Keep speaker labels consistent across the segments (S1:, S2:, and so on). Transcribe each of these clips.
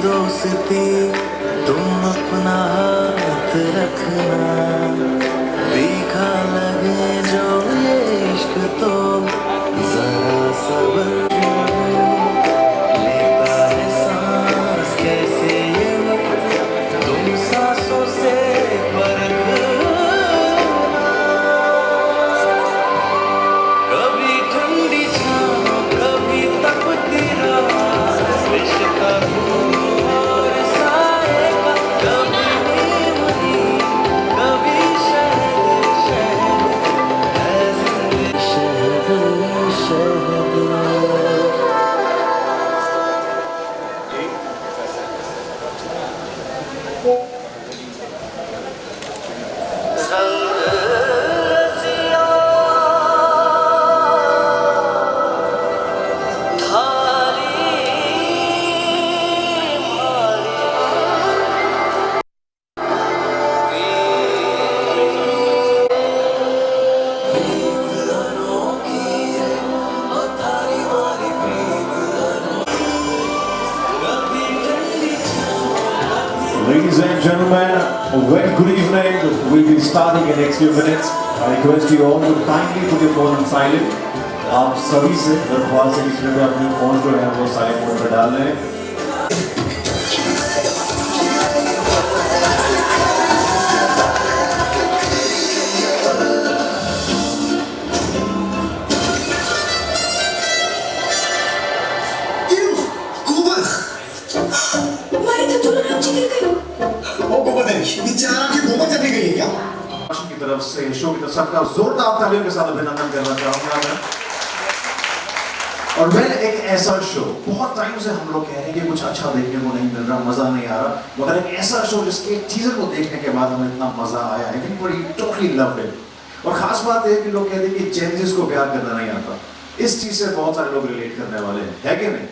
S1: दोस्ती तुम अपना हाथ रखना, तीखा लगे जो ये इश्क तो जरा सब्र लेता है सांस कैसे ये वक्त तुम सांसों से परखना, कभी ठंडी छाँव कभी तपती रात, रिश्ता और साए का कभी नींद कभी शहद शहद है जिंदगी शहद शहद।
S2: Ladies and gentlemen, a very good evening. We'll be starting in next few minutes. I request you all to kindly put your phone on silent. आप सभी से दरख्वास्त है कि कृपया अपने फोन जो है वो साइलेंट मोड पर डाल लें। की तरफ से शो की तरफ सबका जोरदार तालियों के साथ अभिनंदन करना चाहूंगा मैं। और वेल एक ऐसा शो बहुत टाइम से हम लोग कह रहे हैं कि कुछ अच्छा देखने को नहीं मिल रहा, मजा नहीं आ रहा, मगर एक ऐसा शो जिसके टीजर को देखने के बाद हमें इतना मजा आया, I think we totally loved it. और खास बात है कि लोग कहते हैं कि जेनजीज को प्यार करना नहीं आता, इस चीज से बहुत सारे लोग रिलेट करने वाले हैं, है कि नहीं?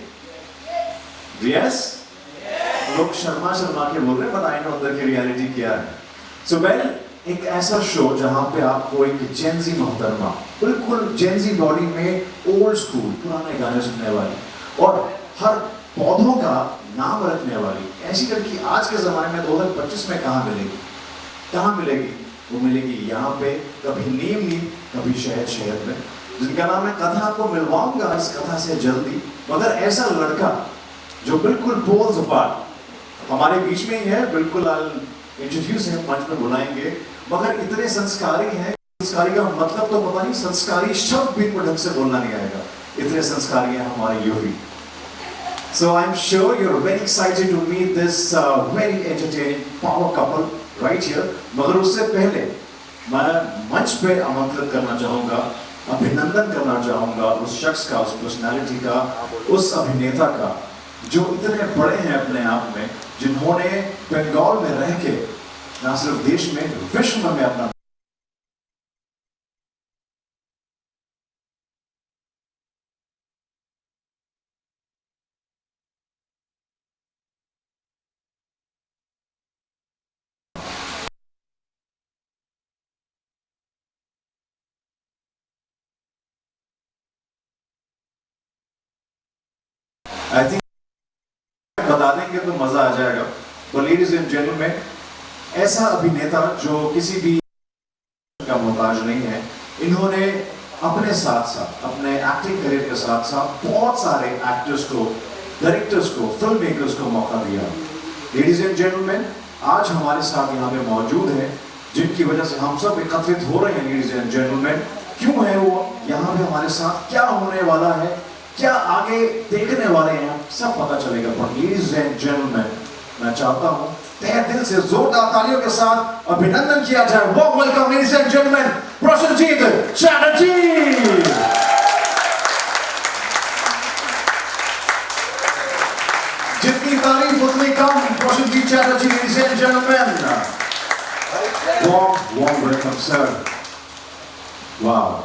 S2: यस, लोग शर्मा शर्मा के बोल रहे हैं, बट आई नो अंदर की रियलिटी क्या है। सो वेल एक ऐसा शो जहां पे आपको एक जेनजी मोहतरमा बिल्कुल जेनजी बॉडी में ओल्ड स्कूल पुराने गाने सुनने वाली और हर पौधों का नाम रखने वाली ऐसी लड़की आज के जमाने में 2025 में कहाँ मिलेगी? कहाँ मिलेगी? वो मिलेगी यहाँ पे, कभी नीम नीम कभी शहद शहद में, जिनका नाम है कथा आपको मिलवाऊंगा इस कथा से जल्दी। मगर ऐसा लड़का जो बिल्कुल पोल्स अपार्ट हमारे बीच में ही है, बिल्कुल इंट्रोड्यूस है, मंच में बुलाएंगे, मगर इतने संस्कारी हैं, संस्कारी का मतलब तो पता नहीं, संस्कारी शब्द भी ढंग से बोलना नहीं आएगा, इतने संस्कारी हैं हमारे UV. So I'm sure you're very excited to meet this very entertaining power couple right here. मगर उससे पहले मैं मंच पे आमंत्रित करना चाहूँगा, अभिनंदन करना चाहूँगा उस शख्स का, उस पर्सनालिटी का, उस अभिनेता का जो इतने बड़े हैं अपने आप में, जिन्होंने बंगाल में रह के ना सिर्फ देश में विश्व में अपना आई थिंक बता देंगे तो मजा आ जाएगा। तो लेडीज एंड जेंटलमैन, ऐसा अभिनेता जो किसी भी का मोहताज नहीं है, इन्होंने अपने साथ साथ अपने एक्टिंग करियर के साथ साथ बहुत सारे एक्टर्स को, डायरेक्टर्स को, फिल्म मेकर्स को मौका दिया। लेडीज एंड जेंटलमैन, आज हमारे साथ यहाँ पे मौजूद हैं, जिनकी वजह से हम सब एकत्रित हो रहे हैं। लेडीज एंड जेंटलमैन, क्यों है वो यहाँ पे हमारे साथ, क्या होने वाला है, क्या आगे देखने वाले हैं, सब पता चलेगा। पर लेडीज एंड जेंटलमैन, मैं चाहता हूँ तहे दिल से जोरदार तालियों के साथ अभिनंदन किया जाए। Warm welcome ladies and gentleman, Prasenjit Chatterjee. जितनी तारीफ उतनी कम। Prasenjit Chatterjee, ladies and gentleman, warm welcome sir. वाह।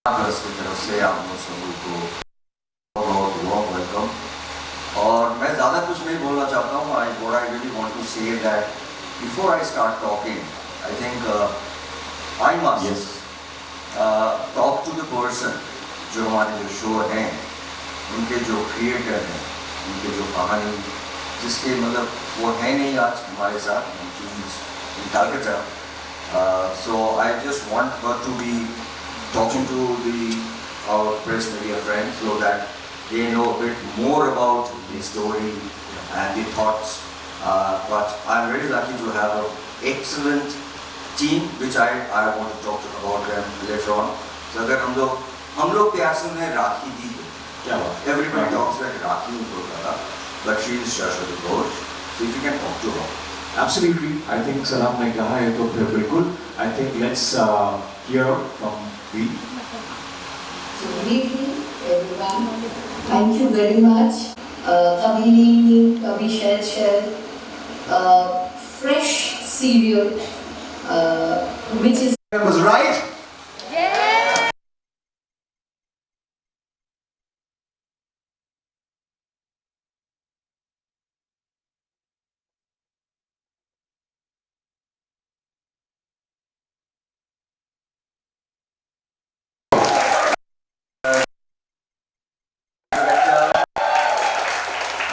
S3: प्लस की तरफ से आप लोग सभी को बहुत बहुत वेलकम। और मैं ज़्यादा कुछ नहीं बोलना चाहता हूँ। I really want to say that before I start talking I think I must talk to the person जो हमारे जो शो हैं, उनके जो क्रिएटर हैं, उनके जो कहानी जिसके मतलब वो है नहीं आज हमारे साथ इन Calcutta. So I just want her to be talking to our press media friends so that they know a bit more about the story and the thoughts. But I'm very lucky to have an excellent team, which I want to talk about them later on. So अगर हम लोग प्यार से उन्हें राखी दी है, क्या बात? Everybody talks about rakhi in Kolkata, but she is Shashwati Ghosh. So if you can talk to her.
S2: Absolutely. I think सलाम ने कहा है तो फिर बिल्कुल. I think let's hear from V.
S4: So good evening, everyone. Thank you very much. Kabhi evening, kabhi shell, fresh cereal, which is.
S2: That was right.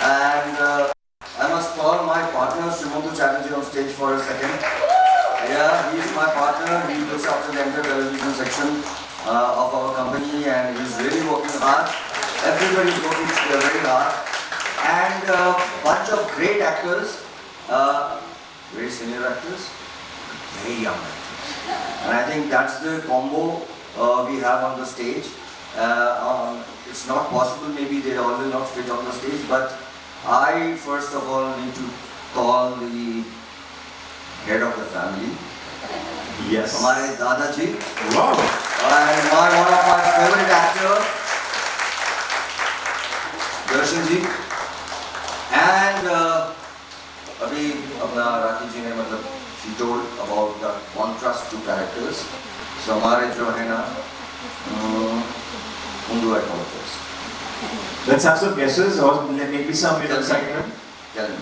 S3: And I must call my partner Srimantu Chatterjee on stage for a second. Yeah, he's my partner. He looks after the entire television section of our company, and he's really working hard. Everybody's working very hard, and bunch of great actors, very senior actors, very young actors, and I think that's the combo we have on the stage. It's not possible, maybe they all will not fit on the stage, but I first of all need to call the head of the family.
S2: Yes.
S3: हमारे दादाजी.
S2: Wow.
S3: And one of my favorite actors, Darshan ji. And अभी अपना राखी जी ने मतलब she told about the contrast to characters. So हमारे जो है ना Whom do I call first?
S2: Let's have some guesses or maybe some excitement.
S3: Tell me.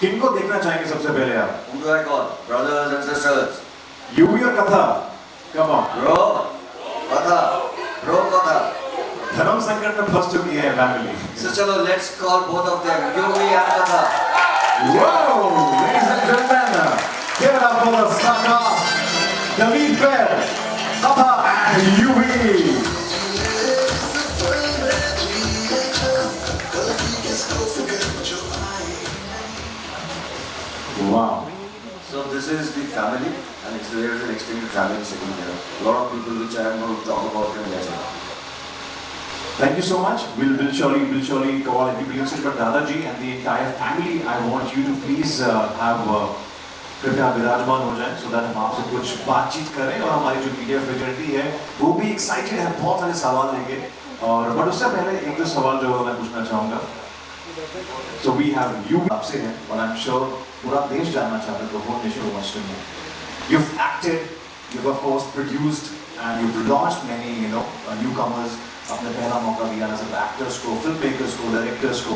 S2: किनको देखना चाहेंगे सबसे पहले आप?
S3: Whom do I call? Brothers and sisters.
S2: UV और कथा. Come on.
S3: Bro. Katha. Bro Katha.
S2: धर्म संकट में फंस चुकी है family.
S3: So chalo, let's call both of them. Yuvi and Katha.
S2: Whoa, ladies and gentlemen, give it up for the star cast, the lead pair, Katha and UV. Wow.
S3: So this is the family, and there is an extended family sitting here. A lot of people which I am going to talk about them later.
S2: Thank you so much. We'll surely call everybody else, but Dadaji and the entire family, I want you to please have कृपया विराजमान हो जाएं so that हम आपसे कुछ बातचीत करें और हमारी जो मीडिया फ्रेटर्निटी है वो भी एक्साइटेड है, बहुत सारे सवाल लेंगे और बट उससे पहले एक दो सवाल जो मैं पूछना चाहूँगा. So we have you आपसे हैं और I'm sure पूरा देश जानना चाहता है, the whole nation wants to know. You've acted, you've of course produced and you've launched many newcomers. आपने पहला मौका दिया ना सिर्फ एक्टर्स को, फिल्म मेकर्स को, डायरेक्टर्स को,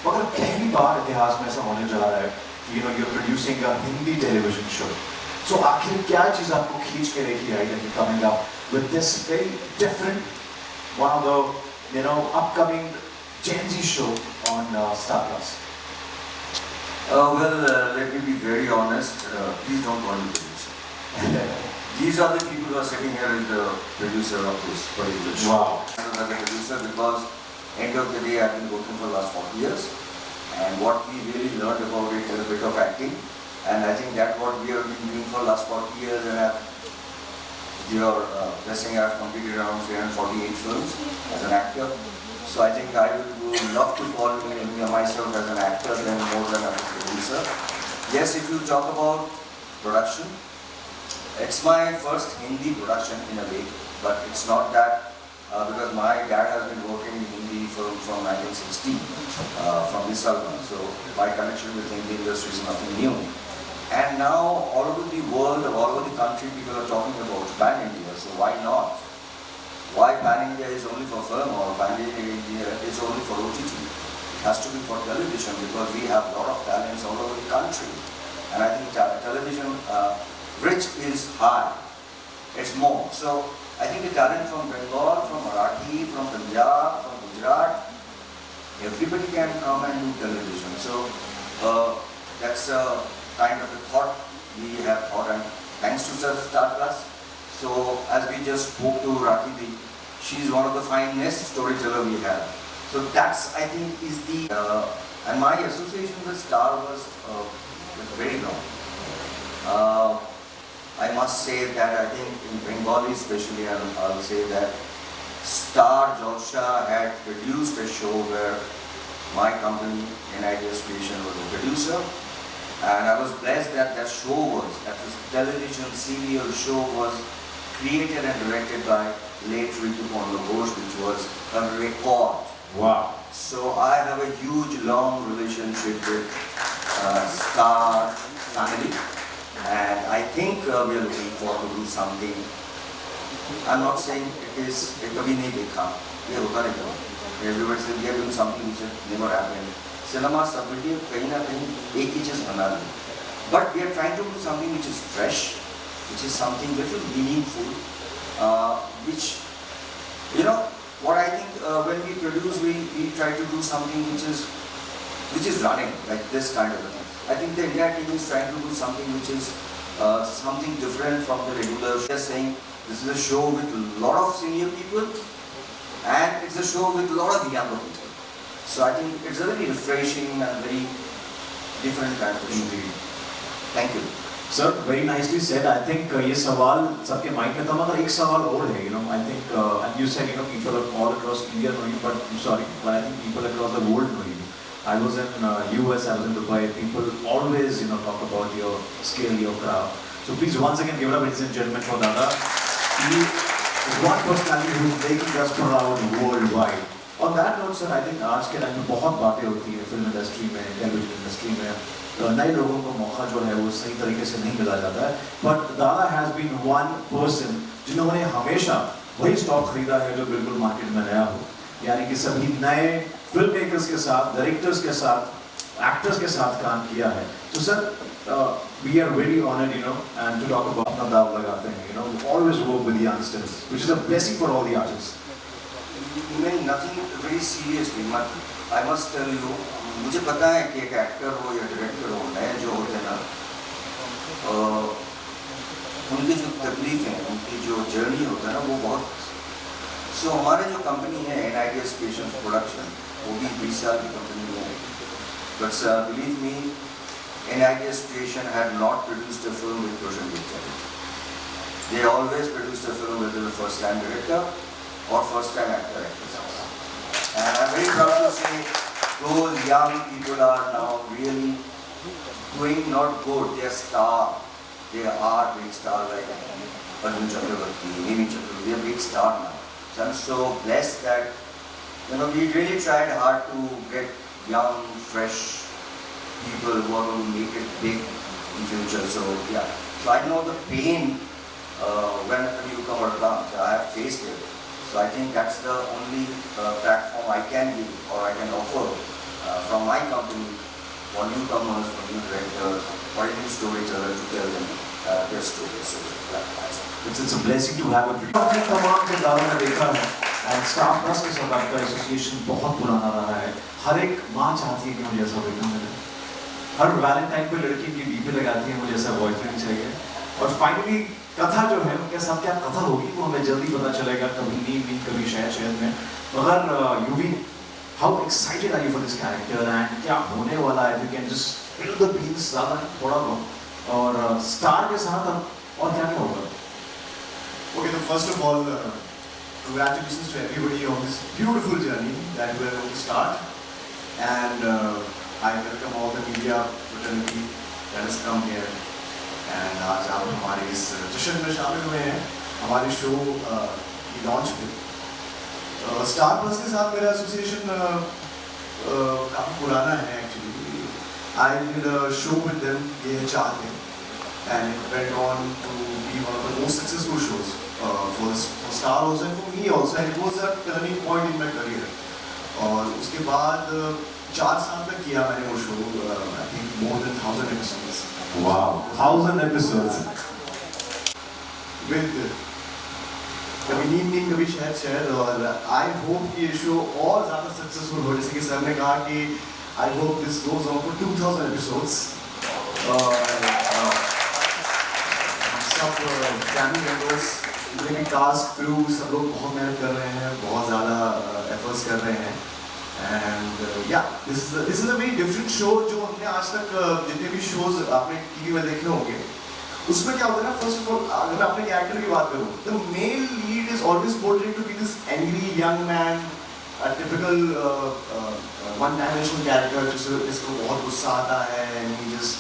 S2: मगर पहली बार इतिहास में ऐसा होने जा रहा है कि you're producing a Hindi television show. So आखिर क्या चीज़ आपको खींच के लेके आई है coming up with this very different one of the upcoming Gen Z show on Star Plus?
S3: Well, let me be very honest. Please don't call me producer. These are the people who are sitting here as the producer of this particular show.
S2: Wow.
S3: As a producer, because end of the day I've been working for the last 40 years, and what we really learned about it is a bit of acting, and I think that's what we have been doing for the last 40 years, and your blessing, I've completed around 348 films as an actor. So I think I would love to call myself as an actor than more than a producer. Yes, if you talk about production, it's my first Hindi production in a way, but it's not that because my dad has been working in Hindi film from 1960 from Visakhapatnam, so my connection with Hindi industry is nothing new. And now all over the world, all over the country, people are talking about Pan India, so why not? why Pan India is only for film or Pan India is only for OTT. It has to be for television because we have a lot of talents all over the country. And I think television reach is high. It's more. So I think the talent from Bengal, from Marathi, from Punjab, from Gujarat, everybody can come and do television. So that's a kind of a thought we have thought, and thanks to Star Plus. So as we just spoke to Rakhi, she's one of the finest storyteller we have. So that's, I think, is the and my association with Star was very long. I must say that I think in Bengali especially, I'll say that Star Jalsha had produced a show where my company, NIDS Creation, was a producer. And I was blessed that that television serial show was created and directed by late Ritu Ponlo Ghosh, which was a record.
S2: Wow.
S3: So I have a huge, long relationship with Star family. And I think we are looking forward to do something. I'm not saying it is, kabhi nahi dekha, ye hota nahi karo. Everybody says we are doing something which has never happened. Cinema submitted kahin na kahin ek hi cheez bana rahe. But we are trying to do something which is fresh, which is something little meaningful, which, you know, what I think when we produce, we try to do something which is running, like this kind of a thing. I think the India team is trying to do something which is something different from the regular. We are saying this is a show with a lot of senior people and it's a show with a lot of younger people. So I think it's a very refreshing and very different kind of show. Thank you.
S2: Sir, very nicely said. I think ये सवाल सबके mind में था, मगर एक सवाल और है, you know. I think and you said, you know, people all across India know you, but I'm sorry, but I think people across the world know you. I was in US, I was in Dubai. People always, you know, talk about your skill, your craft. So please once again give it up, ladies and gentlemen, for Dada. He is one personality who is making us proud worldwide. On that note, sir, I think आज के time में बहुत बातें होती हैं film industry में, television industry में, नए लोगों को मौका जो है वो सही तरीके से नहीं मिला जाता है. But Dada has been one person जिन्होंने हमेशा वही स्टॉक खरीदा है जो बिल्कुल मार्केट में नया हो. यानी कि सभी नए फिल्म मेकर्स के साथ, डायरेक्टर्स के साथ, एक्टर्स के साथ काम किया है. So sir, we are very honored, you know, and to talk about अपना दाव लगाते हैं, you know, we always work with the youngsters, which is a blessing for all the artists.
S3: Nothing very seriously, but I must tell you, मुझे पता है कि एक actor हो या डायरेक्टर हो, नए जो होते हैं ना, उनकी जो तकलीफ है, उनकी जो जर्नी होता है ना, वो बहुत. सो हमारे जो कंपनी है NIDS Creation प्रोडक्शन, वो भी 20 साल की कंपनी है. But believe me, NIDS Creation had not produced a film with Prashanjit Chatterjee. They always produced a film with the first-time director or first-time actor-actress. And I'm very proud to say those young people are now really doing not good. They are stars. They are big stars like Arjun Chakravarti, Nimi Chakravarti. They are big stars now. So I'm so blessed that, you know, we really tried hard to get young, fresh people who are going to make it big in future. So yeah. So I know the pain when a newcomer comes. I have faced it. So I think that's the only platform I can give or I can offer from my company for newcomers, for new directors, for a new storyteller to tell them their stories. So
S2: It's a blessing to have a अपने तमाम के दारों में देखा है and Star Plus के साथ आपका association बहुत पुराना रहा है. हर एक माँ चाहती है कि मुझे ऐसा बेटा मिले. हर वैलेंटाइन पे लड़की की डीपी लगाती है मुझे ऐसा बॉयफ्रेंड चाहिए. और फाइनली कथा जो है उनके साथ क्या कथा होगी वो हमें जल्दी पता चलेगा. कभी नींद कभी शायद में. मगर UV, how excited are you for this character and क्या होने वाला है? You can just spill the beans ज़्यादा थोड़ा बहुत. और स्टार के साथ और क्या क्या होगा?
S5: Okay, so first of all, congratulations to everybody on this beautiful journey that we are going to start. And I welcome all the media fraternity that has come here. And आज आप हमारे इस जश्न में शामिल हुए हैं हमारे शो की लॉन्च पे. स्टार प्लस के साथ मेरा एसोसिएशन काफ़ी पुराना है actually. I did a show with them, ये है चाहत है, and it went on to be one of the most successful shows for Star star also and for me also, and it was a turning point in my career. और उसके बाद 4 साल तक किया मैंने वो show, I think more than 1000 episodes.
S2: Wow, 1000 episodes.
S5: With कभी नींद नींद कभी शायद शायद, और आई होप कि ये शो और ज़्यादा सक्सेसफुल हो, जैसे कि सर ने कहा कि I hope this goes on for 2000 episodes. सब फैमिली मेम्बर्स, जितने भी कास्ट क्रू, सब लोग बहुत मेहनत कर रहे हैं, बहुत ज़्यादा एफर्ट्स कर रहे हैं, एंड या this is a very different show जो हमने आज तक जितने भी शोज आपने टीवी में देखे होंगे, उसमें क्या होता है ना, फर्स्ट ऑफ ऑल अगर मैं अपने कैरेक्टर की बात करूँ, the male lead is always portrayed to be this angry young man, a typical one dimensional character जिसको बहुत गुस्सा आता है, and he just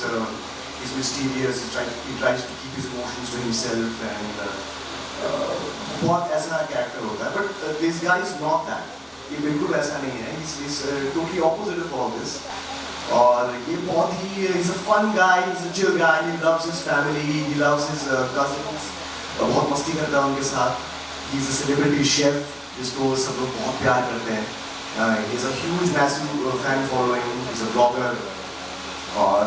S5: is mysterious, he tries to keep his emotions to himself, and बहुत ऐसा character होता है, but this guy is not that, ये बिल्कुल ऐसा नहीं है, is totally opposite of all this. और ये बहुत ही is a fun guy, is a chill guy, he loves his family, he loves his cousins, बहुत मस्ती करता है उनके साथ, ही इज अ सेलिब्रिटी शेफ जिसको सब लोग बहुत प्यार करते हैं, ही is a huge massive fan following, he is a blogger, और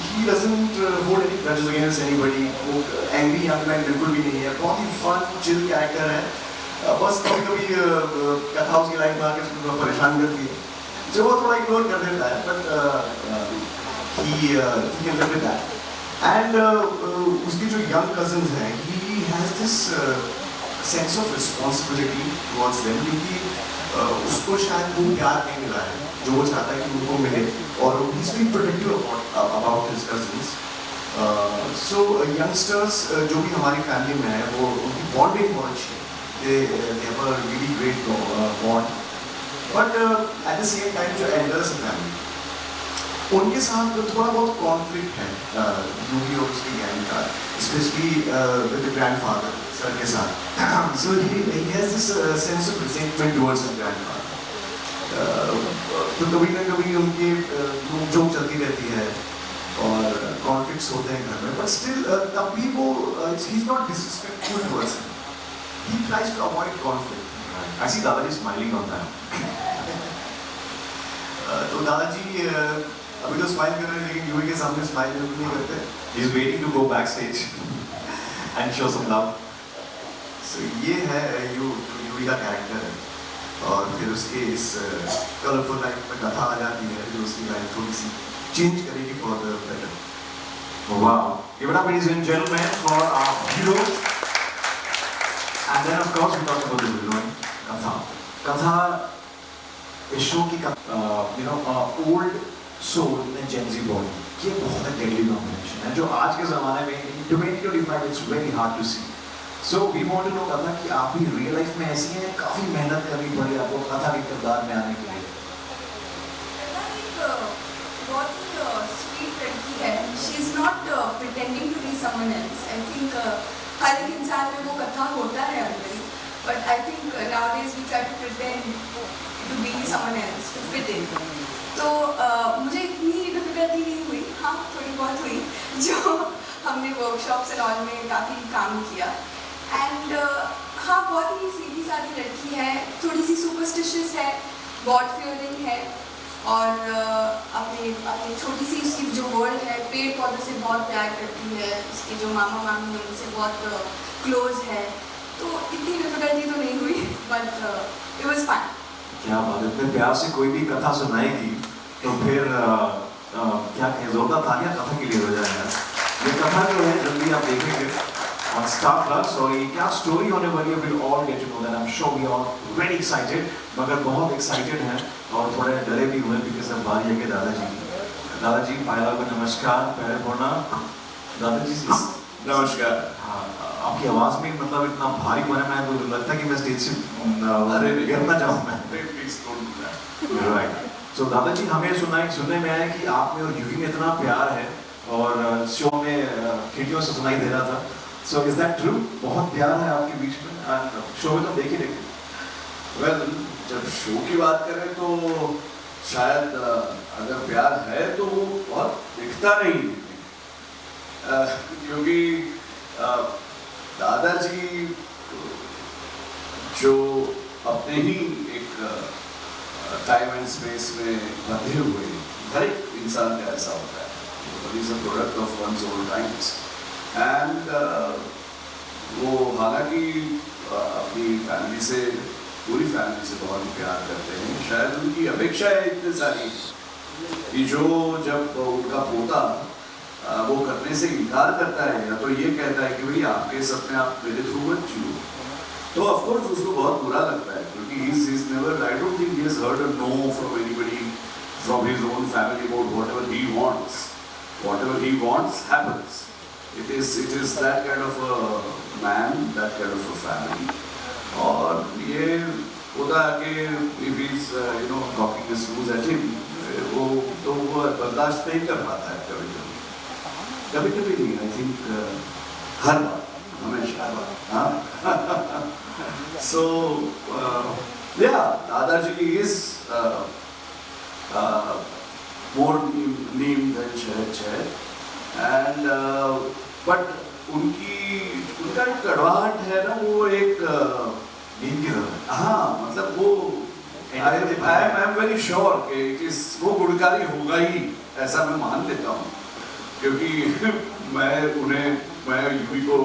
S5: he doesn't hold any grudges against anybody, वो एंग्री यंग मैन बिल्कुल भी नहीं है, बहुत ही फन चिल कैरेक्टर है, बस कभी कभी कथा उसकी लाइफ में आके उसको परेशान करती है जो वो थोड़ा इग्नोर कर देता है, but he can live with that, and उसके जो young cousins हैं, he has this sense of responsibility towards them, क्योंकि उसको शायद वो प्यार नहीं मिला है जो वो चाहता है कि उनको मिले, और he's been protective about his cousins. So youngsters जो भी हमारी फैमिली में है, वो उनकी बॉन्डिंग बहुत अच्छी है, they have a really great bond. But at the same time जो एल्डर्स फैमिली, उनके साथ थोड़ा बहुत कॉन्फ्लिक्ट है यूवी और उसकी गैंग का, specially with the grandfather sir के साथ। So he has this sense of resentment towards his grandfather, तो कभी ना कभी उनकी जोक चलती रहती है और कॉन्फ्लिक्ट्स होते हैं घर में, बट स्टिल तब भी वो he is not disrespectful towards him, he tries to avoid conflict.
S2: I see Dadaji smiling on that.
S5: तो दादाजी अभी तो स्माइल कर रहे हैं, लेकिन यूवी के सामने स्माइल नहीं करते।
S2: He's waiting to go backstage and show some love.
S5: So ये है यूवी का कैरेक्टर है, और फिर उसके इस कलरफुल लाइफ में कथा आ जाती है जो उसकी लाइफ थोड़ी सी चेंज करेगी for the better.
S2: Wow. Give it up, ladies and gentlemen, for our hero. And then of course we talked about the villain, Katha. Katha is show की old soul and Gen Z body. ये बहुत एक deadly combination है जो आज के ज़माने में in 2025 it's very hard to see. So we want to know Katha कि आप भी real life में ऐसी हैं, काफी मेहनत करनी पड़ी आपको कथा के किरदार में आने के लिए।
S6: बहुत ही स्वीट लड़की है, she is not pretending to be someone else. I think हर एक इंसान में वो कथा होता है अंदर, but I think nowadays we try to pretend to be someone else to fit in. तो मुझे इतनी डिफिकल्टी नहीं हुई, हाँ थोड़ी बहुत हुई, जो हमने वर्कशॉप्स एंड ऑल में काफ़ी काम किया। एंड हाँ बहुत ही सीधी सादी लड़की है, थोड़ी सी सुपरस्टिशियस है, गॉड फियरिंग है, और अपने छोटी सी उसकी जो वर्ल्ड है, पेड़ पौधों से बहुत प्यार करती है, उसके जो मामा मामी हैं उनसे बहुत क्लोज है। तो इतनी डिफिकल्टी तो नहीं हुई, बट इट वाज फन।
S2: क्या बात है, इतने प्यार से कोई भी कथा सुनाएगी तो फिर क्या कहें, जोरदार तालियां कथा के लिए हो जाएगा। ये कथा जो है जल्दी आप देखेंगे on Star Plus, और ये क्या स्टोरी होने वाली है, we'll all get to know that. I'm sure we are very excited, मगर बहुत excited हैं और थोड़े डरे भी हुए क्योंकि सब बारी है कि दादाजी पायला को नमस्कार, पहले बोलना दादाजी
S5: नमस्कार।
S2: हाँ, आपकी आवाज़ में मतलब इतना भारी बना, मैं तो लगता है कि मैं स्टेज से गिरना चाहूँ मैं। राइट, सो दादाजी हमें सुनने में आया कि आप में और यूवी में इतना प्यार है, और शो में खिड़कियों से सुनाई दे रहा था। So is that true? बहुत प्यार है आपके बीच में, शो में तो देखे
S7: Well, जब शो की बात करें तो शायद अगर प्यार है तो वो बहुत दिखता नहीं, क्योंकि दादाजी जो अपने ही एक टाइम एंड स्पेस में बंधे हुए, हर एक इंसान का ऐसा होता है, ही is a product of one's own times and वो हालांकि अपनी फैमिली से, पूरी फैमिली से बहुत प्यार करते हैं। शायद उनकी अपेक्षाएं इतनी सारी कि जो जब उनका पोता वो करने से इनकार करता है या तो ये कहता है कि भाई आपके सपने आप मेरे थ्रू मत जियो, तो ऑफ कोर्स उसको बहुत बुरा लगता है, क्योंकि he is never, I don't think he has heard a know from anybody from his own family about whatever he wants happens. It is that kind of a man, that kind of a family. और ये होता है कि if he's talking his news at him, वो तो वो बर्दाश्त नहीं कर पाता है कभी नहीं, I think हर बार, हमेशा, हाँ। So yeah, दादाजी is more neem than Chahad, and but उनका जो कड़वाहट है ना, वो एक नींद की तरह, हाँ, मतलब वो आई एम वेरी श्योर कि वो गुणकारी होगा ही, ऐसा मैं मान लेता हूँ, क्योंकि मैं यूपी को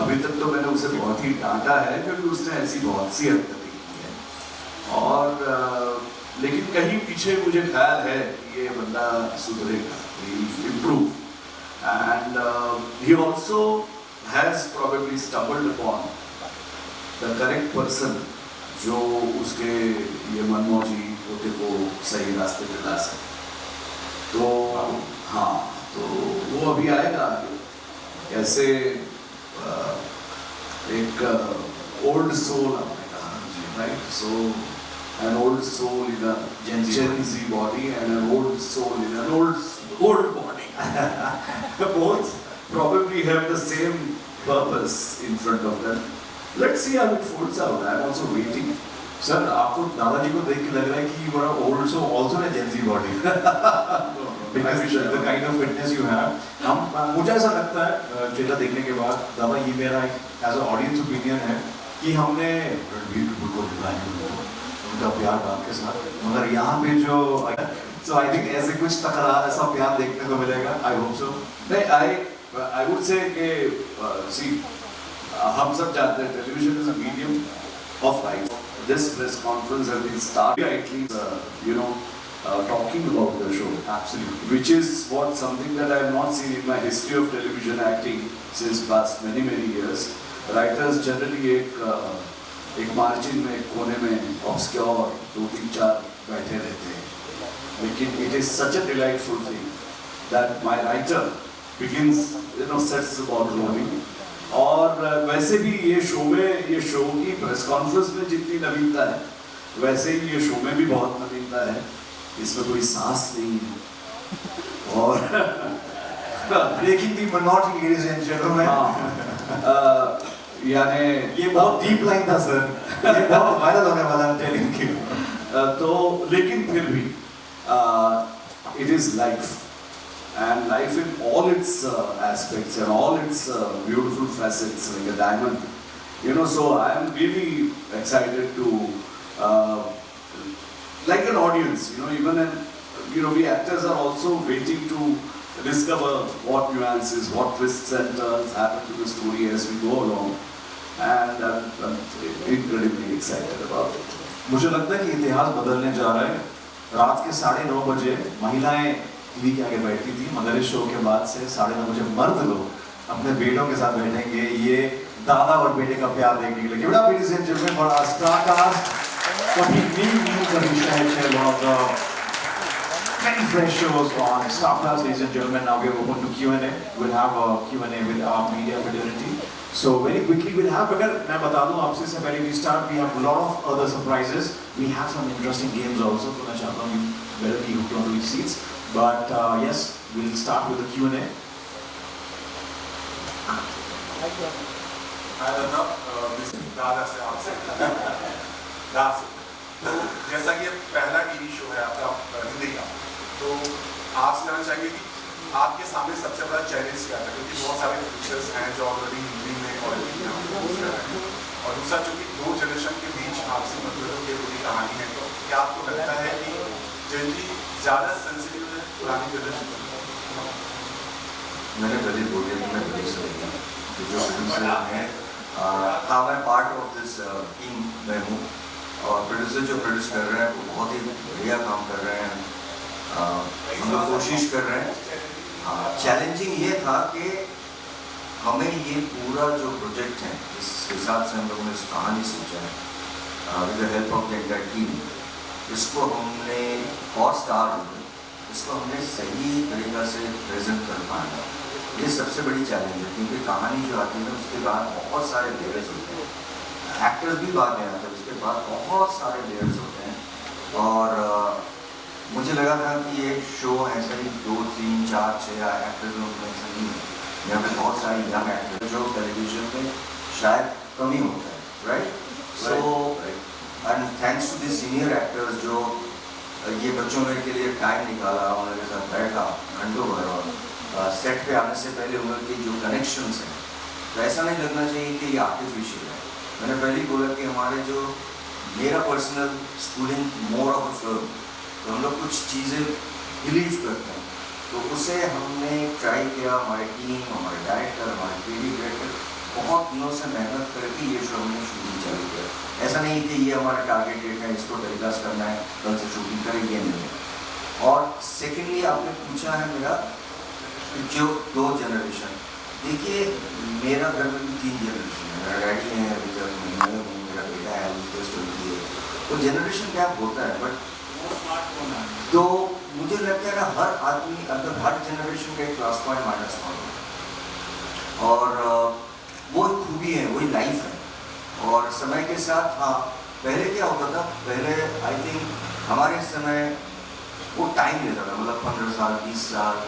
S7: अभी तक तो मैंने उसे बहुत ही डांटा है, क्योंकि उसने ऐसी बहुत सी हरकतें की है, और लेकिन कहीं पीछे मुझे ख्याल है कि ये बंदा सुधरेगा, improve, and he also has probably stumbled upon the correct person जो उसके ये मनमौजी पोते को सही रास्ते पे ला सके। तो हाँ, तो वो अभी आएगा, ऐसे एक ओल्ड सोल आपने कहा, right? So an old soul in a Gen Z body and an old soul in an old body. Both probably have the same purpose in front of them. Let's see how it folds out. I'm also waiting.
S2: Sir, आपको दादाजी को देख के लग रहा है कि you are also in a Gen Z body. Because the kind of fitness you have. मुझे ऐसा लगता है ट्रेलर देखने के बाद, दादा, ये मेरा as an audience opinion है कि हमने रणबीर कपूर को दिखाया उनका प्यार बाप के साथ, मगर यहाँ पे जो so I think ऐसे कुछ तकरार, ऐसा प्यार देखने को मिलेगा, I hope so.
S7: नहीं, I would say कि see, हम सब जानते हैं television is a medium of life. This press conference has been started rightly, talking about the show.
S2: Absolutely.
S7: Which is something that I have not seen in my history of television acting since past many years. Writers generally एक margin में, एक कोने में obscure 2-3-4 बैठे रहते हैं, लेकिन it is such a delightful thing that my writer begins, sets the ball rolling. और वैसे भी ये शो की प्रेस कॉन्फ्रेंस में जितनी नवीनता है, वैसे ही ये शो में भी बहुत नवीनता है, इसमें कोई सांस नहीं है, और
S2: breaking the monotony, ladies and gentlemen.
S7: यानी
S2: ये बहुत डीप लाइन था सर, ये बहुत वायरल होने वाला है, टेलिंग की।
S7: तो लेकिन फिर भी it is life, and life in all its aspects and all its beautiful facets, like a diamond, so I am really excited to like an audience, even we actors are also waiting to discover what nuances, what twists and turns happen to the story as we go along, and I'm incredibly excited about it.
S2: मुझे लगता है कि इतिहास बदलने जा रहा है। रात के 9:30 बजे महिलाएं टीवी के आगे बैठती थी, मगर इस शो के बाद से 9:30 बजे मर्द लोग अपने बेटों के साथ बैठेंगे, ये दादा और बेटे का प्यार देखने के लिए। Give it up, ladies and gentlemen, for our star cast. कभी नीम कभी शहर one of the many fresh shows on Star Plus, ladies and gentlemen. Now we are open to Q&A. We'll have a Q&A with our media fraternity. So very quickly we'll have, अगर मैं बता दूं आपसे से पहले we start, we have a lot of other surprises. We have some interesting games also, तो मैं चाहता हूँ you better be hooked onto these seats. But yes, we'll start with the Q&A.
S8: दादा से आपसे दादा से तो जैसा कि ये पहला टीवी शो है आपका हिंदी का, तो आपसे जानना चाहिए कि आपके सामने सबसे बड़ा चैलेंज क्या था, क्योंकि बहुत सारे प्रोड्यूसर्स हैं जो ऑलरेडी हिंदी में क्वालिटी में प्रोड्यूस कर रहे हैं, और दूसरा चूंकि दो जनरेशन के बीच आपसी मतभेदों की पूरी कहानी है, तो क्या आपको लगता है कि जनरली ज़्यादा सेंसिटिव है पुरानी जनरेशन?
S3: मैंने पहले बोल दिया कि मैं प्रोड्यूसर हूँ, तो जो प्रोड्यूसर हैं हाँ मैं पार्ट ऑफ दिस टीम में हूँ, और प्रोड्यूसर जो प्रोड्यूस कर रहे हैं वो बहुत ही बढ़िया काम कर रहे हैं, हम लोग कोशिश कर रहे हैं। चैलेंजिंग ये था कि हमें ये पूरा जो प्रोजेक्ट है जिस हिसाब से हम लोगों ने इस कहानी सोचा है with the help of the entire team, इसको हमने और स्टार इसको हमने सही तरीक़ा से प्रेजेंट कर पाना, ये सबसे बड़ी चैलेंज है, क्योंकि कहानी जो आती है ना उसके बाद बहुत सारे लेयर्स होते हैं, एक्टर्स भी बाद में आते हैं, उसके बाद बहुत सारे लेयर्स होते हैं, और मुझे लगा था कि ये शो ऐसा ही 2, 3, 4, 6 एक्टर्स में ऐसा नहीं है, यहाँ पे बहुत सारे यंग एक्टर्स जो टेलीविजन में शायद कम ही होता है, right? So and thanks to the senior actors जो ये बच्चों के लिए टाइम निकाला, उनके साथ बैठा घंटों भर, और सेट पे आने से पहले उनके जो कनेक्शंस हैं, तो ऐसा नहीं लगना चाहिए कि ये आर्टिफिशियल है। मैंने पहले ही बोला कि हमारे जो मेरा personal schooling more of a film, तो हम लोग कुछ चीज़ें बिलीव करते हैं, तो उसे हमने ट्राई किया, हमारी टीम, हमारे डायरेक्टर, हमारे क्रिएटिव डायरेक्टर बहुत दिनों से मेहनत करके ये शो हमने शूटिंग चालू किया। ऐसा नहीं कि ये हमारा टारगेट डेट है, इसको टेलीकास्ट करना है, कल से शूटिंग करें, ये नहीं है। और सेकेंडली आपने पूछा है मेरा जो 2 जनरेशन, देखिए मेरा घर में भी 3 जनरेशन है, मेरा डैडी है, अभी तक मैं हूँ, मेरा बेटा है, अभी है, तो जनरेशन गैप होता है, बट तो मुझे लगता है ना हर आदमी अंदर हर जनरेशन का एक प्लस पॉइंट माइनस पॉइंट है, और वो खूबी है, वही लाइफ है। और समय के साथ हाँ पहले क्या होता था, पहले आई थिंक हमारे समय वो टाइम लेता था, मतलब 15 साल 20 साल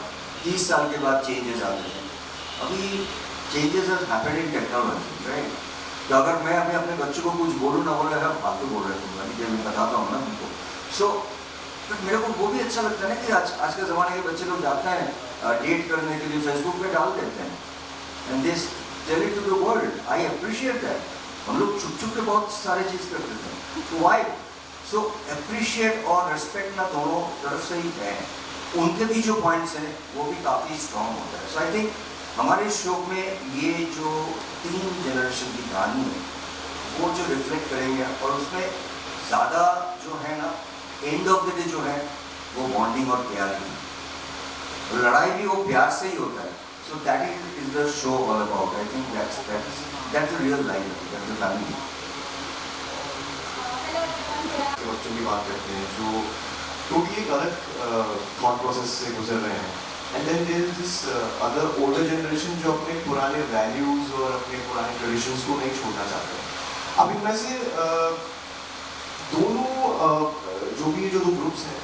S3: 30 साल के बाद चेंजेस आते थे। अभी changes happened in technology, right? तो अगर मैं अभी अपने बच्चों को कुछ बोलूँ ना, बोले यार फालतू बोल रहे तुम, अभी मैं बताता हूँ ना तुमको, सो तो मेरे को वो भी अच्छा लगता है ना कि आज के ज़माने के बच्चे लोग जाते हैं डेट करने के लिए फेसबुक पे डाल देते हैं, and this tell it to the world, I appreciate that. हम लोग छुप छुप के बहुत सारे चीज़ करते थे, तो वाई? सो अप्रिशिएट और रिस्पेक्ट ना दोनों तरफ से ही है, उनके भी जो पॉइंट्स हैं वो भी काफ़ी स्ट्रॉन्ग होता है। सो आई थिंक हमारे शो में ये जो 3 जनरेशन की कहानी है वो जो रिफ्लेक्ट करेंगे, और उसमें ज़्यादा जो है ना एंड ऑफ द डे जो है वो बॉन्डिंग और प्यार ही है, लड़ाई भी वो प्यार से ही होता है। So that is the show all about, I think that's the real life, that's the family.
S5: बच्चों की बात करते हैं जो टोटली एक अलग थॉट प्रोसेस से गुजर रहे हैं, and then there is this other older generation जो अपने पुराने वैल्यूज और अपने पुराने ट्रेडिशंस को नहीं छोड़ना चाहते हैं। अब इनमें से दोनों जो भी जो 2 ग्रुप्स हैं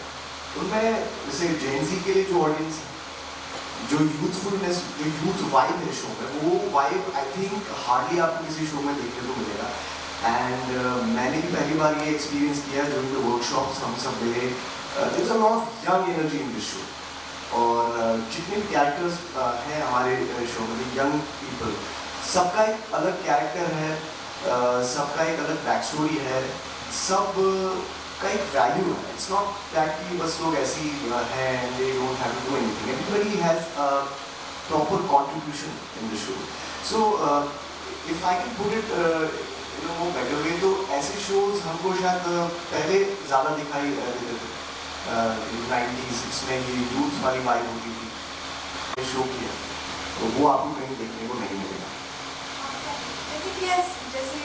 S5: उनमें जैसे जेनजी के लिए जो ऑडियंस है, जो यूथफुलनेस, जो यूथ वाइब है शो में, वो वाइब आई थिंक हार्डली आपको किसी शो में देखने को मिलेगा। एंड मैंने भी पहली बार ये एक्सपीरियंस किया जो इनके वर्कशॉप्स हम सब मिले, there is a lot of young energy in this show, और जितने भी कैरेक्टर्स हैं हमारे शो में, यंग पीपल, सबका एक अलग कैरेक्टर है, सबका एक अलग बैक स्टोरी है, सब का एक वैल्यू है। इट्स नॉट दैट कि बस लोग ऐसी हैं and they don't have to do anything, everybody has a proper contribution in the show. So if I can put it in a more better way, तो ऐसे शोज हमको शायद पहले ज़्यादा दिखाई देते थे, 90s इसमें ये यूथ वाली वाइब होती थी शो की, तो वो आपको कहीं देखने को नहीं मिलेगा।
S6: I think yes, जैसे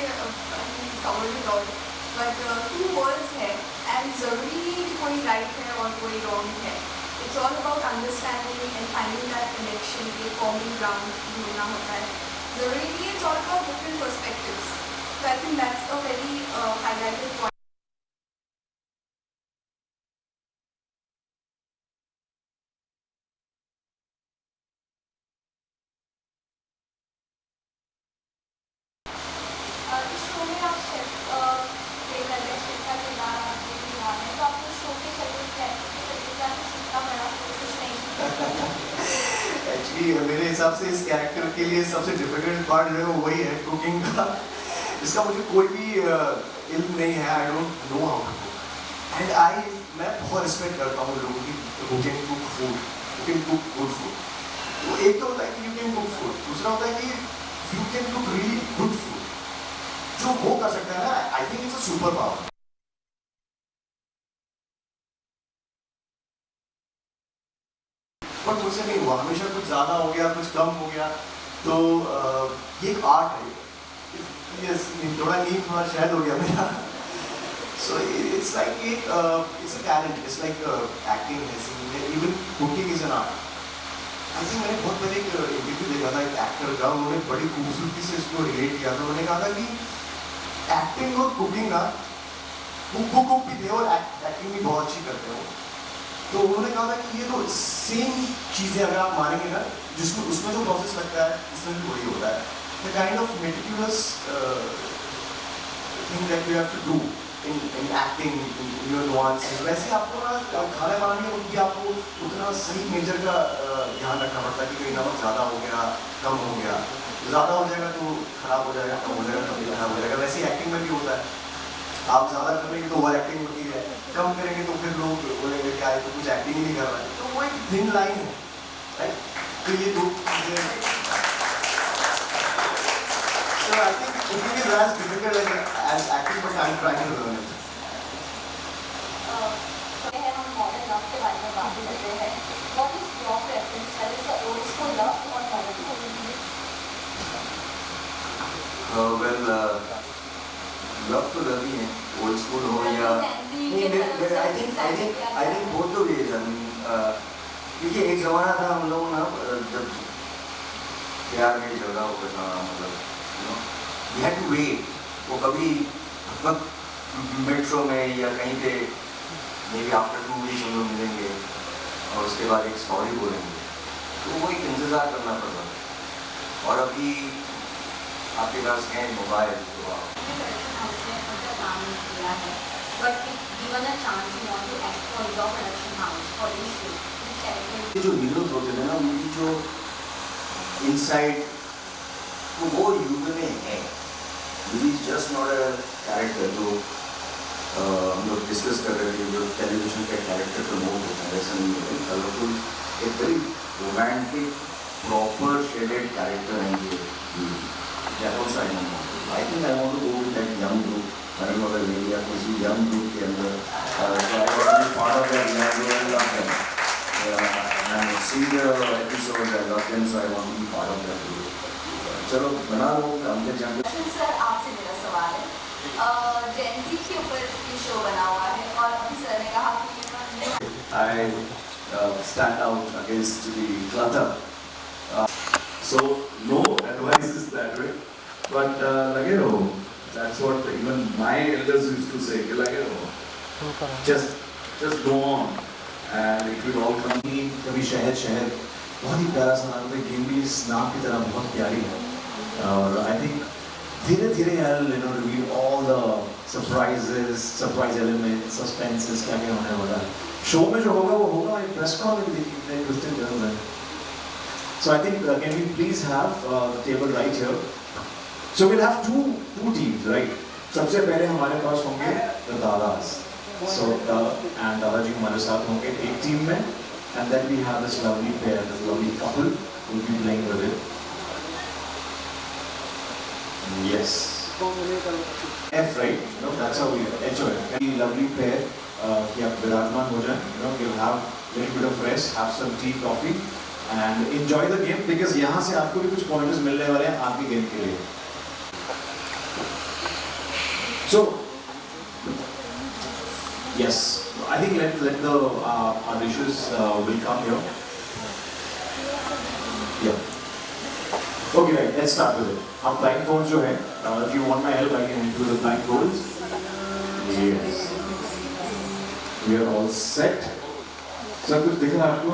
S6: covered it all, but 2 worlds है, and ज़रूरी नहीं कि कोई right है और कोई wrong है। It's all about understanding and finding that connection, एक common ground ढूंढना होता है। ज़रूरी नहीं है, it's all about different perspectives. So I think that's a very highlighted point.
S9: इस शो में आप शेफ प्ले कर रहे हैं, शेफ का किरदार आप प्ले निभा रहे हैं, तो आपको शो के चलते सीखना पड़ा, कुछ नहीं
S5: क्योंकि मेरे हिसाब से इस कैरेक्टर के लिए सबसे डिफिकल्ट पार्ट जो है वो वही है कुकिंग का। इसका मुझे कोई भी इल्म नहीं है, I don't know how to cook and मैं बहुत रिस्पेक्ट करता हूँ लोगों की who can cook food, who can cook good food. तो एक तो होता है कि यू कैन कुक फूड, दूसरा होता है कि you can cook really good food. जो वो कर सकता है ना, I think it's a super power. But मुझसे नहीं हुआ, हमेशा कुछ ज़्यादा हो गया, कुछ कम हो गया। तो ये एक आर्ट है, थोड़ा नींद थोड़ा शायद हो गया मेरा। So it's like it's a talent, it's like acting है, सिंगिंग है, even cooking is an art. I think मैंने बहुत पहले एक इंटरव्यू देखा था एक एक्टर का, उन्होंने बड़ी खूबसूरती से इसको रिलेट किया था। उन्होंने कहा था कि एक्टिंग और कुकिंग ना, वो कुक भी थे और एक्टिंग भी बहुत अच्छी करते हो। तो उन्होंने कहा था कि ये तो सेम चीज़ें अगर आप मानेंगे ना, जिसमें उसमें जो प्रोसेस लगता है उसमें भी वही होता है। The kind of meticulous thing that you have to do in acting, in your nuances, वैसे आपको ना खाना बनाने में भी आपको उतना सही मेजर का ध्यान रखना पड़ता है कि कहीं नमक ज़्यादा हो गया, कम हो गया। ज़्यादा हो जाएगा तो खराब हो जाएगा, कम हो जाएगा तो खराब हो जाएगा। वैसे एक्टिंग में भी होता है, आप ज़्यादा करेंगे तो ओवर एक्टिंग होती है, कम करेंगे तो फिर लोग बोलेंगे क्या है तो कुछ एक्टिंग ही नहीं कर रहा है। तो वो एक थिन लाइन है, राइट? तो ये दो चीज़ें, so I think cooking is as difficult as acting, but I'm trying to learn it.
S9: हम मॉडर्न लव के बारे में बात करते हैं। What is your preference? Whether it's the old school love or modern?
S3: Love तो लव ही है, old school हो या नहीं। I think both the ways. क्योंकि एक ज़माना था हम लोग ना, जब प्यार में झगड़ा होता था, मतलब वी हैड टू वेट। वो कभी मेट्रो में या कहीं पे मे बी आफ्टर 2 वीक्स हम लोग मिलेंगे और उसके बाद एक सॉरी बोलेंगे, तो वो एक इंतज़ार करना पड़ता था। और अभी आपके पास है मोबाइल, तो आप जो हीरोज होते थे ना, उनकी जो इनसाइड वो यूज में है। Is just not a character जो हम लोग डिस्कस कर रहे थे, जो टेलीविजन का कैरेक्टर प्रमोट होता है, वैसा नहीं है। कलरफुल एक very romantic proper shaded character है ये। I think I want to go with that young group, I know अगर इंडिया किसी यंग ग्रुप के अंदर part of that young and see the episodes, I love them, so I want to be part of that group. चलो बना लो, हम तक जाएंगे।
S9: Sir आपसे मेरा सवाल है, जेन ज़ी के ऊपर ये शो बना हुआ है और अभी सर ने कहा कि
S7: I stand out against the clutter. So no advice is that way, but लगे रहो. That's what even my elders used to say. कि लगे रहो. Just go on. And it will all come.
S2: कभी शहर शहर बहुत ही प्यारा सा नाम है, गेम भी इस नाम की तरह बहुत प्यारी है। और आई थिंक धीरे धीरे I will reveal all the surprise elements, suspenses, क्या क्या होने वाला है। शो में जो होगा वो होगा, एक प्रेस कॉल में भी देखेंगे ट्विस्टेड टर्न्स है। So I think can we please have the table right here. So will have two teams, right? सबसे पहले हमारे पास होंगे द दादास। So and दादाजी हमारे साथ होंगे एक टीम में, and then we have this lovely pair, this lovely couple who will be playing with it. Yes. F, right? No, that's how we HOF. Very lovely pair. कि आप विराजमान हो जाएं. You'll have a little bit of rest, have some tea, coffee, and enjoy the game because यहाँ से आपको भी कुछ pointers मिलने वाले हैं आपकी गेम के लिए. So. Yes, I think let the our dishes will come here. Yeah. Okay, right. Let's start with it. Our blindfolds जो है, if you want my help, I can help you with the blindfolds. Yes. We are all set. Sir कुछ दिख रहा है आपको?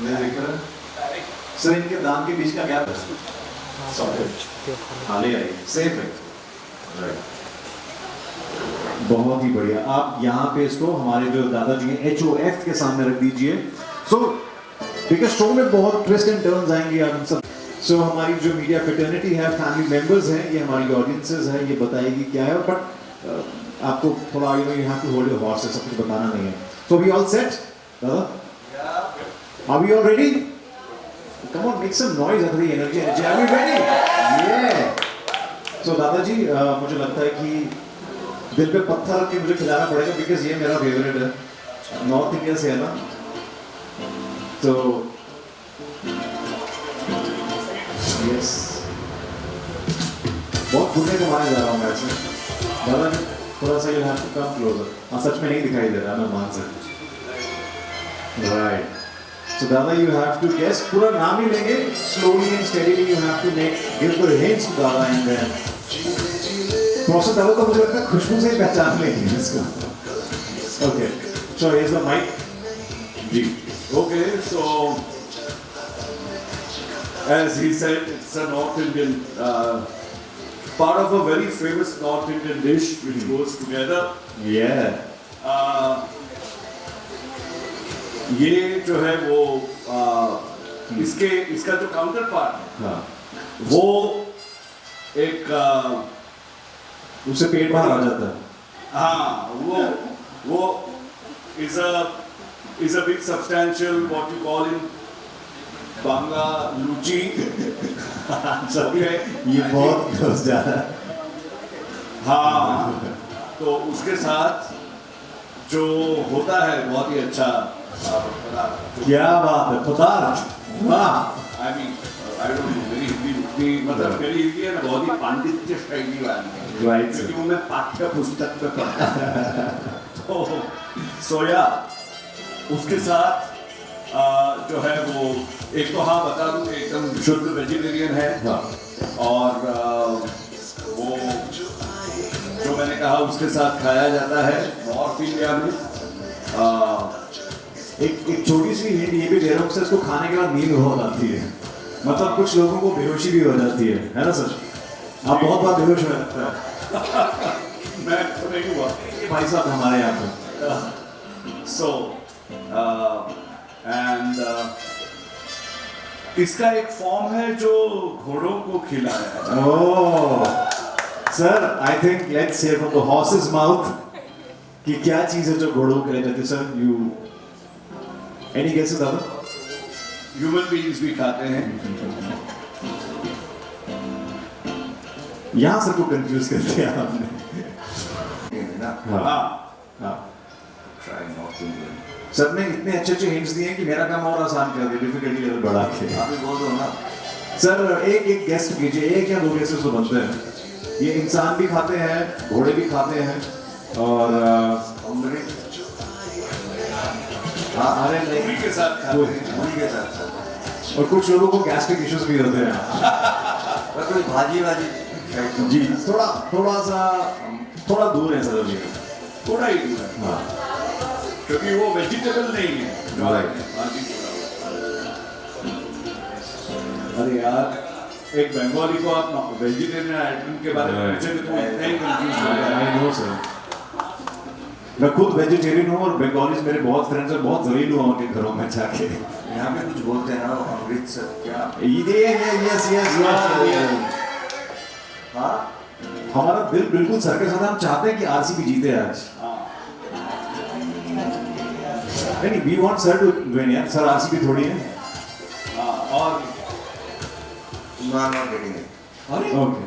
S2: नहीं दिख रहा? सर इनके दांत के बीच का गैप है. Sorted. हाँ ले आइए. Safe है. Right. बहुत ही बढ़िया। आप यहाँ पे इसको हमारे जो दादाजी हैं HOF के सामने रख दीजिए। So बिकॉज शो में बहुत ट्विस्ट एंड टर्न्स आएंगे आप सब। सो हमारी जो मीडिया फ्रेटर्निटी है, फैमिली मेंबर्स हैं, ये हमारी ऑडियंसेस हैं, ये बताएगी क्या है, बट आपको थोड़ा you have to hold your horses, सब कुछ बताना नहीं है। सो वी ऑल सेट दादा? Are we all ready? Come on, make some noise, energy. Are we ready? So दादाजी, मुझे लगता है कि दिल पे पत्थर रख के मुझे खिलाना पड़ेगा, बिकॉज ये मेरा फेवरेट है, नॉर्थ इंडिया से है ना, तो यस, बहुत घूमने घुमाने जा रहा हूँ मैं ऐसे। दादा थोड़ा सा you have to come closer. हाँ, सच में नहीं दिखाई दे रहा, मैं मान सकता। राइट, सो दादा यू हैव टू गेस, पूरा नाम ही लेंगे, slowly and steadily you have to give the hints to दादा एंड देन प्रोसेस दादा तो मुझे लगता है खुशबू से ही पहचान लेंगे इसको। Okay, so here's the mic जी।
S7: Okay, so as he said, it's a North Indian part of a very famous North Indian dish which goes together.
S2: Yeah.
S7: ये जो है वो इसका जो काउंटर पार्ट है, वो एक
S2: उससे पेट बाहर आ जाता है।
S7: हाँ, वो is a big substantial what you call in Bangla luchi. Okay,
S2: ये बहुत क्लोज जा रहा है।
S7: हाँ, तो उसके साथ जो होता है बहुत ही अच्छा पदार्थ।
S2: क्या बात है, पदार्थ, वाह।
S7: I mean, I don't know, मेरी हिंदी मतलब मेरी हिंदी है ना बहुत ही पांडित्य शैली वाली है,
S2: Right,
S7: क्योंकि वो मैं पाठ्य पुस्तक में पढ़ता तो सोया उसके साथ जो है वो एक तो हाँ बता दूं एकदम शुद्ध वेजिटेरियन है। और वो जो मैंने कहा उसके साथ खाया जाता है नॉर्थ इंडिया में।
S2: एक छोटी सी हिंट ये भी दे रहा हूँ सर, इसको खाने के बाद नींद बहुत आती है, मतलब कुछ लोगों को बेहोशी भी हो जाती है ना सर? आप बहुत बार बेहोश हो जाते हैं।
S7: मैं तो नहीं हुआ
S2: भाई साहब हमारे यहाँ पे।
S7: सो एंड इसका एक फॉर्म है जो घोड़ों को खिलाया जाता है।
S2: Oh sir, I think let's hear from the horses mouth कि क्या चीज है जो घोड़ों को खिलाई जाती है सर। यू एनी गेसेस दादा?
S7: ह्यूमन बीइंग्स भी खाते हैं।
S2: यहाँ सर को कंफ्यूज कर दिया आपने
S3: ना।
S2: हाँ
S3: Try not to win.
S2: Sir ने इतने अच्छे अच्छे हिंट्स दिए कि मेरा काम और आसान कर दिया, डिफिकल्टी लेवल बढ़ा के।
S3: आप ही बोल दो ना।
S2: सर एक गेस्ट कीजिए, एक या दो गेसेस तो बनते हैं। ये इंसान भी खाते हैं, घोड़े भी खाते हैं, और अरे
S7: पूरी
S2: नहीं,
S7: के साथ खाते हैं।
S3: पूरी के साथ
S2: और कुछ लोगों को गैस्ट्रिक इश्यूज भी होते हैं।
S3: और कोई भाजी
S2: जी थोड़ा दूर है सर अभी।
S7: थोड़ा ही दूर है।
S2: हाँ
S7: क्योंकि वो वेजिटेबल नहीं है।
S2: Right.
S7: अरे यार, एक बंगाली को आप वेजिटेरियन आइटम के बारे में पूछेंगे तो इतना ही कंफ्यूज हो जाएगा।
S2: आई नो सर, मैं खुद वेजिटेरियन हूँ और बंगालीज मेरे बहुत फ्रेंड्स और बहुत जलील हुआ उनके घरों में जाके।
S3: यहाँ पे कुछ बोलते हैं ना अमृतसर क्या?
S2: यस
S3: हाँ
S2: हमारा दिल बिल्कुल सर के साथ, हम चाहते हैं कि आरसीबी जीते आज। नहीं, we want sir to win यार, सर आरसीबी थोड़ी है।
S7: और
S3: नॉट गेटिंग इट।
S7: अरे
S2: ओके,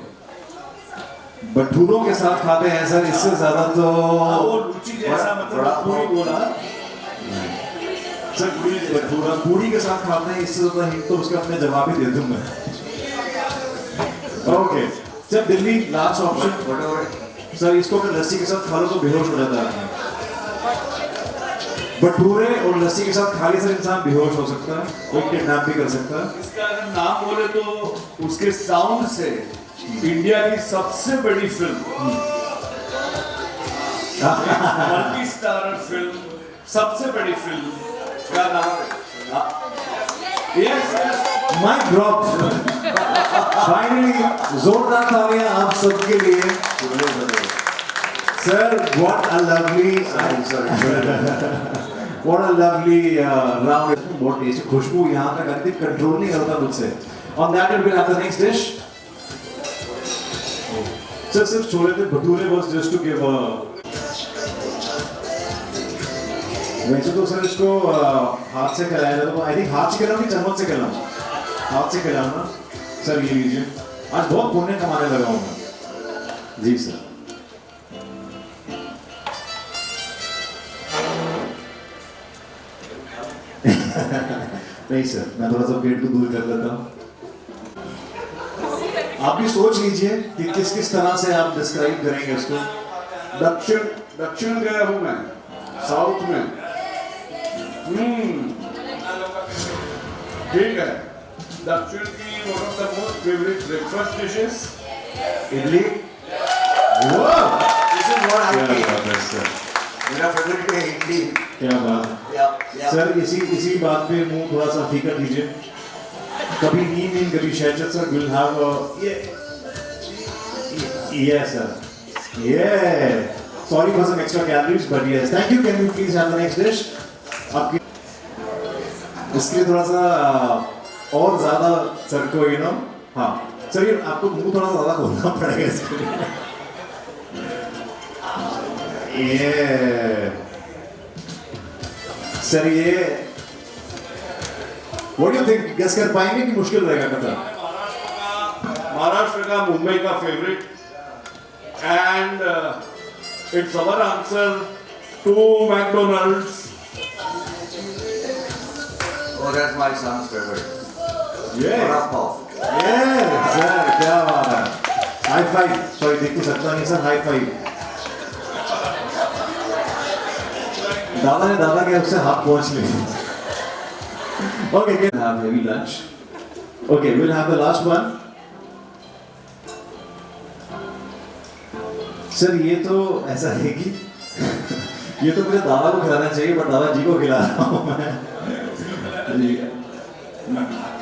S2: भटूरों के साथ खाते हैं सर, इससे ज्यादा तो
S7: वो लुची जैसा मतलब पूरी बोला
S2: सर, भटूरा पूरी के साथ खाते हैं, इससे ज्यादा हिंट तो उसका अपने जवाब ही दे दूंगा। Okay sir, Delhi last option sir, इसको अगर लस्सी के साथ खा लो तो बेहोश हो जाता है। भटूरे और लस्सी के साथ खाली सर इंसान बेहोश हो सकता है, कोई किडनैप भी कर सकता है।
S7: इसका अगर नाम बोले तो उसके साउंड से इंडिया की सबसे बड़ी फिल्म, मल्टी स्टारर फिल्म, सबसे बड़ी फिल्म का नाम यस
S2: माइक ड्रॉप। फाइनली जोरदार तालियां आप सबके लिए। Sir what a lovely What a lovely round. बहुत टेस्टी खुशबू यहाँ तक आती कंट्रोल नहीं करता मुझसे. On that we will have the next dish. Sir, सिर्फ छोले थे bhature was just to give a. वैसे तो सर इसको हाथ से खिलाया जाता है. I think हाथ से खिलाऊं कि चम्मच से खिलाऊं? हाथ से खिलाऊं ना. सर ये लीजिए. आज बहुत पुण्य कमाने लगा हूँ मैं. जी सर. नहीं सर, मैं थोड़ा सा पेट को दूर कर लेता हूँ. आप भी सोच लीजिए कि किस किस तरह से आप डिस्क्राइब करेंगे इसको.
S7: दक्षिण गया हूँ मैं, साउथ में. ठीक है. दक्षिण की one of the most favourite breakfast dishes
S2: idli.
S3: This is what I
S2: क्या
S3: eat.
S2: बात है सर.
S3: मेरा फेवरेट है इडली.
S2: क्या बात है. सर इसी बात पे मुंह थोड़ा सा फीका कीजिए. कभी नीम कभी Shahzad sir will have yes sir. Yeah. Sorry for some extra calories but yes. Thank you. Can you please have the next dish? आपकी इसके लिए थोड़ा सा और ज़्यादा सर को हाँ सर ये आपको मुंह थोड़ा सा ज़्यादा खोलना पड़ेगा इसके लिए. सर ये What do you think? Guess कर पाएंगे कि मुश्किल रहेगा कथा?
S7: महाराष्ट्र का मुंबई का favourite and it's our answer to McDonald's.
S3: Oh, that's my son's favorite.
S2: Yes.
S3: Vada pav.
S2: Yes, sir, क्या बात है. High five. Sorry देख तो सकता नहीं सर. High five. दादा ने दादा के उससे हाथ पहुंच लिए. Okay, we'll have heavy lunch. Okay, we'll have the last one. Sir ये तो ऐसा है कि ये तो मुझे दादा को खिलाना चाहिए बट दादाजी को खिला रहा हूँ मैं.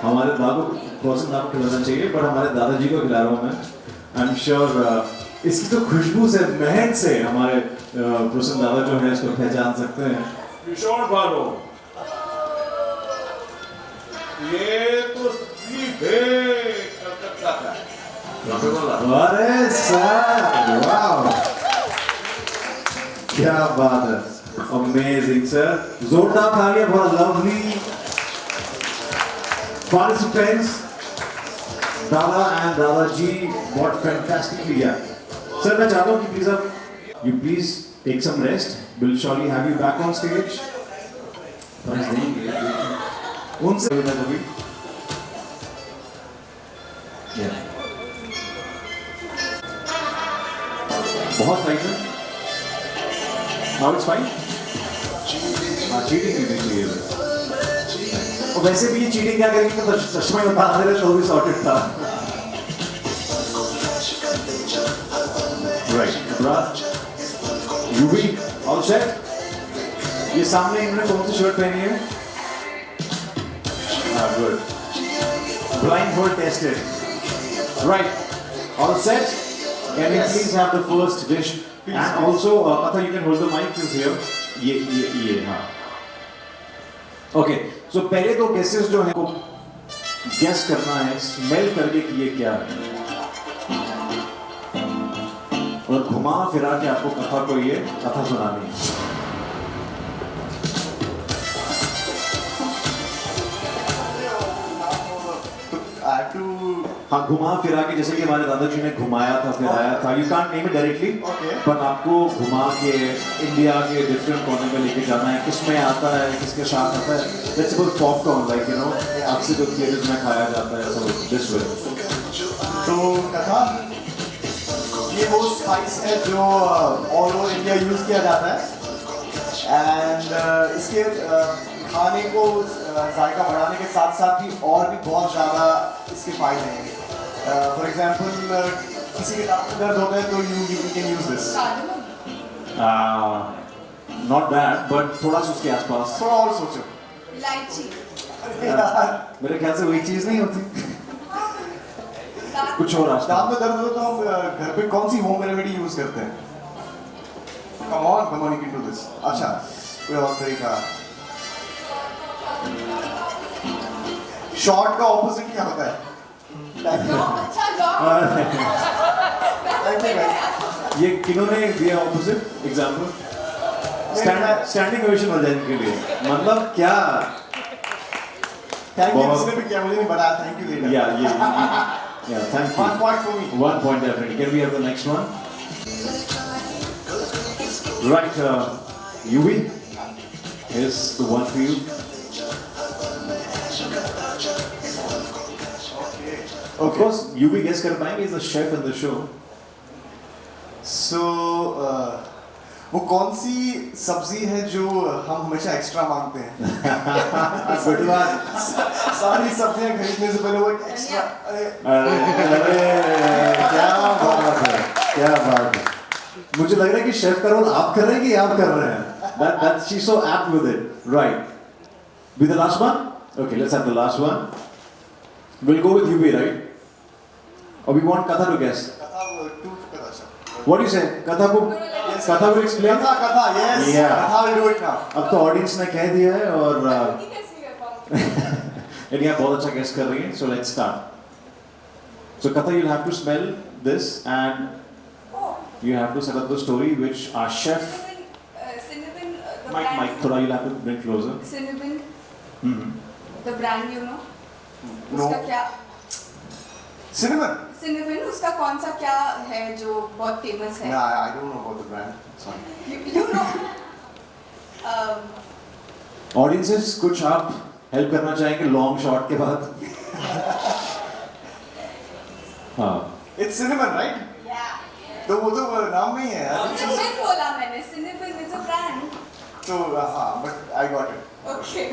S2: हमारे दादा को प्रोसन दादा को खिलाना चाहिए बट हमारे दादाजी को खिला रहा हूँ मैं. आई एम श्योर इसकी तो खुशबू से महक से हमारे प्रोसन दादा जो है इसको पहचान सकते हैं.
S7: किशोर बालो, ये तो सीधे कलकत्ता का है.
S2: अरे सर वाह क्या बात है. Amazing sir. जोरदार तालियां for lovely participants. Dada and Dadaji, what fantastically yeah. Sir, मैं चाहता हूँ कि please आप you please take some rest. We'll surely have you back on stage. उनसे मैं कभी बहुत फाइन है. Now it's fine. हाँ चीटिंग नहीं चाहिए. और वैसे भी ये चीटिंग क्या करेंगे तो चश्मा ही बता दे रहे तो भी सॉर्टेड था. राइट यू भी ऑल सेट. ये सामने इन्होंने कौन सी शर्ट पहनी है? Good. Blindfold tested. Right. All set? Can we please have the first dish? And also, Katha, you can hold the mic this here. ये हाँ. Okay. So पहले दो guesses जो हैं को guess करना है, smell करके कि ये क्या है. और घुमा फिरा के आपको कथा को ये कथा सुनानी है. हाँ घुमा फिरा के जैसे कि हमारे दादाजी ने घुमाया था फिराया था. You can't name it directly पर आपको घुमा के इंडिया के डिफरेंट कॉर्नर में लेके जाना है. किसमें आता है किसके साथ आता है. लेट्स सपोज पॉपकॉर्न लाइक आपसे जो थिएटर्स में खाया जाता है. So this way.
S5: तो कथा ये वो स्पाइस है जो ऑल ओवर इंडिया यूज किया जाता है एंड इसके खाने को जायका बढ़ाने के साथ साथ भी और भी बहुत ज़्यादा इसके फायदे हैं. फॉर एग्जांपल किसी के दांत में दर्द होता है तो you can use this.
S2: Not bad but थोड़ा सा उसके आसपास.
S5: थोड़ा और सोचो.
S6: इलायची.
S2: मेरे ख्याल से वही चीज़ नहीं होती. कुछ और
S5: दांत में दर्द हो तो हम घर पे कौन सी होम रेमेडी यूज करते हैं? Come on you can do this. अच्छा कोई और तरीका शॉर्ट का ऑपोजिट क्या होता है?
S6: अच्छा जॉब
S2: ये किन्होंने दिया ऑपोजिट एग्जाम्पल? स्टैंडिंग ओवेशन हो जाए इनके लिए, मतलब क्या?
S5: थैंक यू,
S2: बहुत-
S5: इसने भी किया, मुझे नहीं बताया, थैंk you later.
S2: Yeah, thank you.
S5: 1 point for me.
S2: 1 point definitely. Can we have the next one? Right, Yuvi, here's the one for you. Of course, Yuvi guess कर पाएंगे, he's the chef in the show.
S5: So, वो कौन सी सब्जी है जो हम हमेशा extra मांगते हैं?
S2: Good one.
S5: सारी सब्जियां खरीदने से पहले वो एक एक्स्ट्रा
S2: अरे क्या बात है, क्या बात है। मुझे लग रहा है कि शेफ का रोल आप कर रहे हैं कि आप कर रहे हैं? That she's so apt with it. Right. Be the last one? Okay, let's have the last one. We'll go with Yubi, right? Or we want Katha to guess? What do you say? Katha will explain?
S5: कथा, yes.
S2: Yeah.
S5: कथा will do it now.
S2: अब तो audience ने कह दिया है और
S6: ये कैसे कर पाऊँ
S2: India बहुत अच्छा guess कर रही है, so let's start. So Katha, you'll have to smell this and you have to set up the story which our chef.
S6: Cinnabon, the
S2: Mike,
S6: brand.
S2: थोड़ा you'll have to bring closer.
S6: Cinnabon,
S2: Mm-hmm.
S6: the brand you know.
S5: No.
S6: उसका क्या?
S5: Cinnamon.
S6: Cinnabon, उसका कौन सा क्या है जो बहुत फेमस है?
S5: No, I don't know about the brand. Sorry.
S6: You know.
S2: Audiences, कुछ आप हेल्प करना चाहेंगे लॉन्ग शॉट के बाद? हाँ.
S5: It's cinnamon, right?
S6: Yeah.
S5: तो वो तो नाम नहीं है यार.
S6: Cinnabon बोला मैंने. Cinnabon is a brand.
S5: तो हाँ, but I got it.
S6: Okay.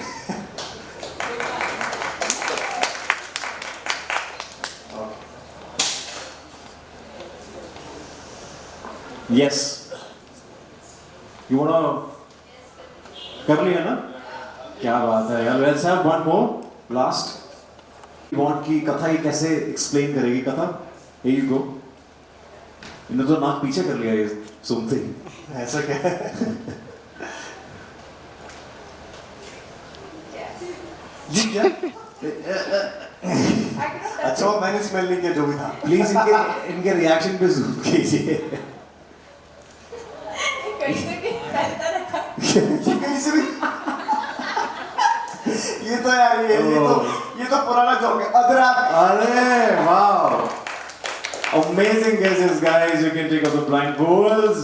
S2: Yes. You wanna कर लिया ना? क्या बात है यार. Let's have one more last. You want की कथा ये कैसे explain करेगी कथा? Here you go. इन्होंने तो नाक पीछे कर लिया ये सुनते ही.
S5: ऐसा क्या है? जी क्या? अच्छा वो मैंने स्मेल नहीं किया जो भी था.
S2: Please इनके reaction पे zoom कीजिए.
S6: कहीं से भी फैलता रहता.
S5: कहीं से भी. ये तो यार ये तो पुराना जोक है. अदरक.
S2: अरे wow. Amazing guesses, guys. You can take off the blindfolds.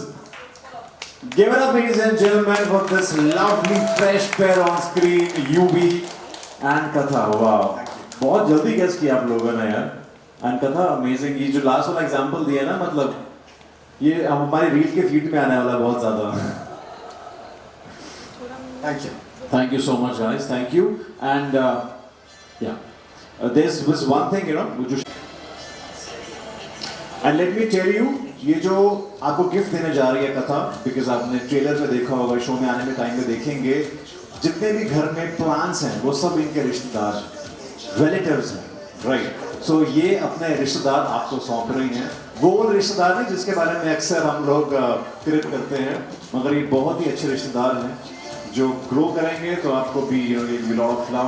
S2: Give it up, ladies and gentlemen, for this lovely fresh pair on screen, Yubi and Katha. Wow. बहुत जल्दी guess किया आप लोगों ने यार. And Katha, amazing. ये जो last वाला example दिया ना, मतलब ये हमारी रील के फीड में आने वाला है बहुत ज़्यादा.
S5: Thank you.
S2: Thank you so much, guys. Thank you. And yeah, there's this one thing, you know, which. And let me tell you, ये जो आपको गिफ्ट देने जा रही है कथा, बिकॉज आपने ट्रेलर में देखा होगा, शो में आने में टाइम में देखेंगे, जितने भी घर में प्लांट्स हैं वो सब इनके रिश्तेदार रिलेटिव्स हैं, राइट? सो ये अपने रिश्तेदार आपको सौंप रही हैं. वो रिश्तेदार नहीं जिसके बारे में अक्सर हम लोग क्रिप करते हैं, मगर ये बहुत ही अच्छे रिश्तेदार हैं जो ग्रो करेंगे तो आपको भी lot of love,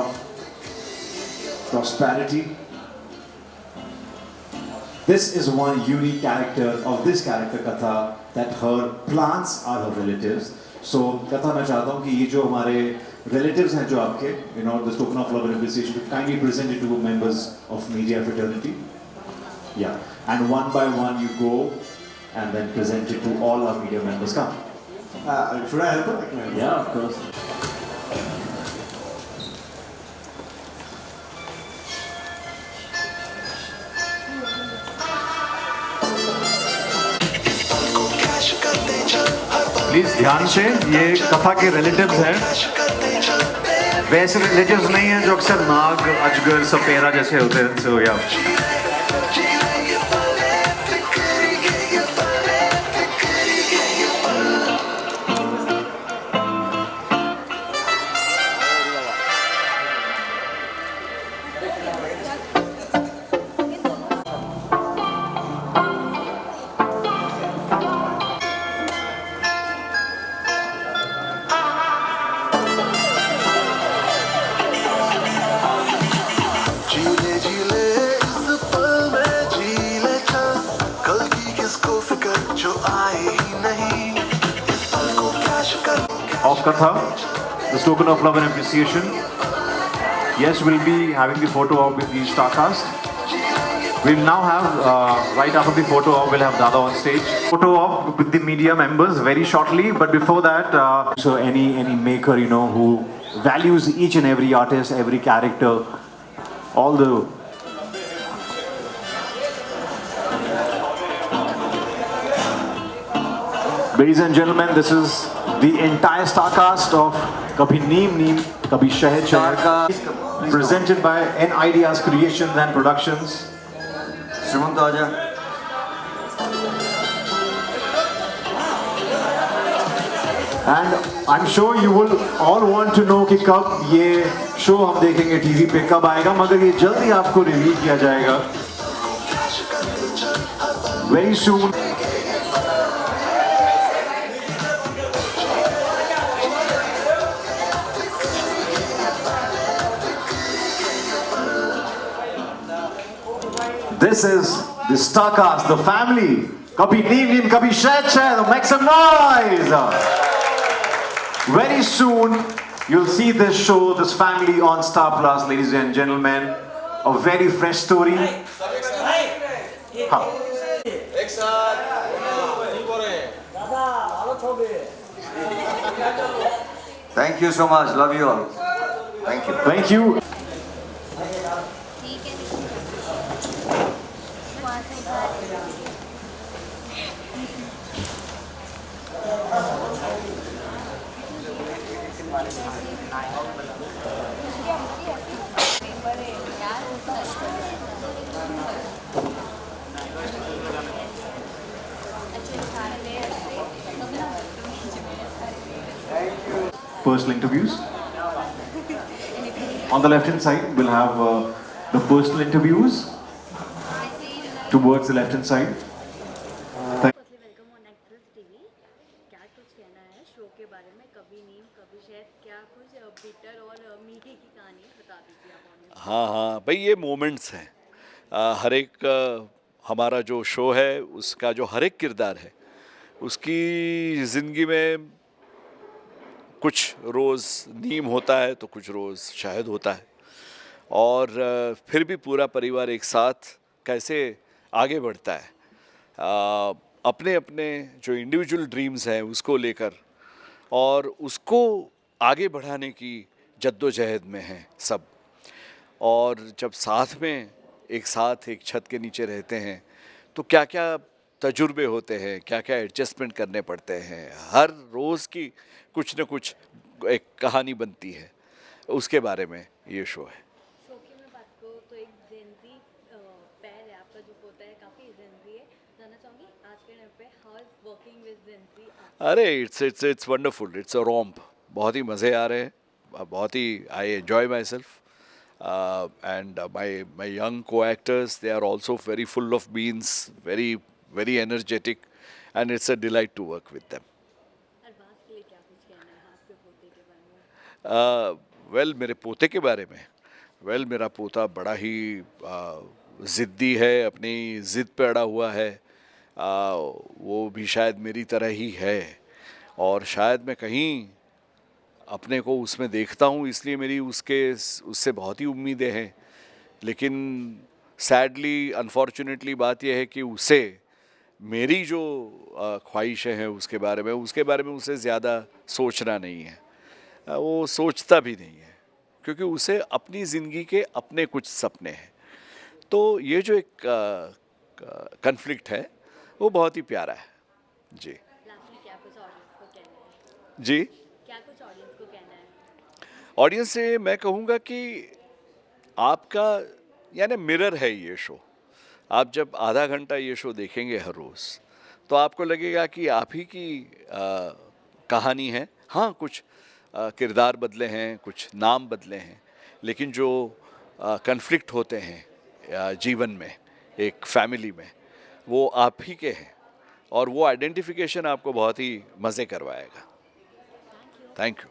S2: prosperity. This is one unique character of this character Katha, that her plants are her relatives. So Katha, मैं चाहता हूँ कि ये जो हमारे relatives हैं जो आपके, you know, this token of love and appreciation, kindly present it to members of media fraternity. Yeah, and one by one you go and then present it to all our media members. Come.
S5: Should I help her?
S2: Yeah, of course. Please ध्यान से, ये कथा के relatives हैं, वैसे relatives नहीं हैं जो अक्सर नाग, अजगर, सपेरा जैसे होते हैं. सो या of Katha, this token of love and appreciation. Yes, we'll be having the photo op with the star cast. We'll now have, right after the photo op, we'll have Dada on stage. Photo op with the media members very shortly, but before that, so any maker, you know, who values each and every artist, every character, all the... Ladies and gentlemen, this is the entire star cast of Kabhi Neem, Kabhi Shahid, presented by N Ideas Creations and Productions.
S3: श्रीमंत आजा।
S2: And I'm sure you will all want to know कि कब ये show हम देखेंगे TV पे, कब आएगा, मगर ये जल्दी आपको रिवील किया जाएगा very soon. This is the star cast, the family. Kabhi Neem, Kabhi Shahid, make some noise. Very soon, you'll see this show, this family on Star Plus, ladies and gentlemen. A very fresh story.
S3: Thank you so much. Love you all. Thank you.
S2: Thank you. Personal interviews. On the left hand side, we'll have the personal interviews towards the left hand side.
S10: Welcome on actress TV. क्या कुछ कहना है show के बारे में? कभी नीम कभी शहद, क्या कुछ बिटर और मीठी की कहानी बता दीजिए आप।
S11: हाँ भाई, ये मोमेंट्स हैं। हर एक हमारा जो शो है उसका जो हर एक किरदार है उसकी ज़िंदगी में कुछ रोज़ नीम होता है तो कुछ रोज़ शहद होता है, और फिर भी पूरा परिवार एक साथ कैसे आगे बढ़ता है अपने अपने जो इंडिविजुअल ड्रीम्स हैं उसको लेकर, और उसको आगे बढ़ाने की जद्दोजहद में हैं सब। और जब साथ में एक साथ एक छत के नीचे रहते हैं तो क्या क्या तजुर्बे होते हैं, क्या क्या एडजस्टमेंट करने पड़ते हैं। हर रोज़ की कुछ न कुछ एक कहानी बनती है, उसके बारे में ये शो है।
S10: शो की मैं बात करूँ तो एक जेनजी पैर है आपका, जो पोता है काफ़ी जेनजी है। जानना चाहूँगी आज के टाइम पे how is working with Gen Z.
S11: अरे it's wonderful, it's a romp. बहुत ही मज़े आ रहे हैं, बहुत ही I enjoy myself and my young co-actors, they are also very full of beans, very very energetic, and it's a delight to work with them. Well, मेरे पोते के बारे में, well, मेरा पोता बड़ा ही ज़िद्दी है, अपनी ज़िद पे अड़ा हुआ है। वो भी शायद मेरी तरह ही है, और शायद मैं कहीं अपने को उसमें देखता हूँ, इसलिए मेरी उससे बहुत ही उम्मीदें हैं। लेकिन सैडली अनफॉर्चुनेटली बात यह है कि उसे मेरी जो ख्वाहिशें हैं उसके बारे में उसे ज़्यादा सोचना नहीं है, वो सोचता भी नहीं है, क्योंकि उसे अपनी ज़िंदगी के अपने कुछ सपने हैं। तो ये जो एक कन्फ्लिक्ट है वो बहुत ही प्यारा है। जी जी,
S10: क्या कुछ ऑडियंस को कहना है?
S11: ऑडियंस से मैं कहूँगा कि आपका यानी मिरर है ये शो। आप जब आधा घंटा ये शो देखेंगे हर रोज़ तो आपको लगेगा कि आप ही की कहानी है। हाँ, कुछ किरदार बदले हैं, कुछ नाम बदले हैं, लेकिन जो कन्फ्लिक्ट होते हैं जीवन में, एक फैमिली में, वो आप ही के हैं, और वो आइडेंटिफिकेशन आपको बहुत ही मज़े करवाएगा। Thank you.